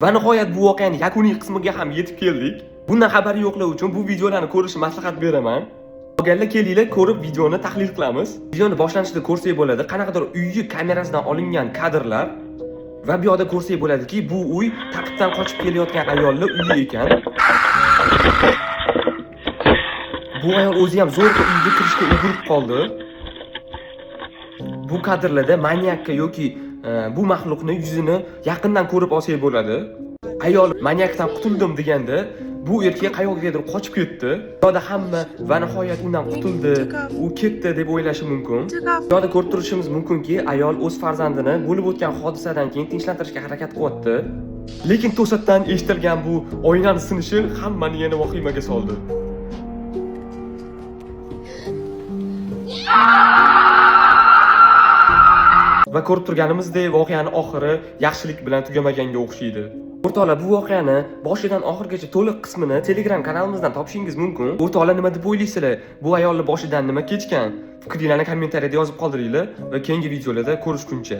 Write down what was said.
Va nihoyat bu voqeaning yakuniy qismiga ham yetib keldik. Bundan xabari yo'qlar uchun bu videolarni ko'rishni maslahat beraman. Qolganlar kelinglar, ko'rib videoni tahlil qilamiz. Videoni boshlanishida ko'rsak bo'ladi, qanaqadir uyni kamerasidan olingan kadrlar va bu yerda ko'rsak bo'ladiki, bu uy taqibdan qochib kelayotgan ayollar uyi ekan. Bu ayol o'zi ham zo'rg'a uyga kirishga ulgurib qoldi. Bu kadrlarda manyakka yoki bu maxluqni yuzini yaqindan ko'rib olsak bo'ladi. Ayol manyakdan qutuldim deganda, bu erkak qayoqgadir qochib ketdi. Yo'da hamma va nihoyat undan qutuldi, u ketdi deb o'ylashi mumkin. Yo'da ko'rib turishimiz mumkinki, ayol o'z farzandini bo'lib o'tgan hodisadan keyin tinchlantirishga harakat qilyapti. Lekin to'satdan eshitilgan bu oynani sinishi hammani yana vahimaga soldi. Va ko'rib turganimizdek, voqeaning oxiri yaxshilik bilan tugamaganga o'xshaydi. O'rtoqlar, bu voqeani boshidan oxirigacha to'liq qismini Telegram kanalimizdan topishingiz mumkin. O'rtoqlar, nima deb o'ylaysizlar? Bu ayolning boshidan nima kechgan? Fikringizni kommentariyada yozib qoldiringlar va keyingi videolarda ko'rishguncha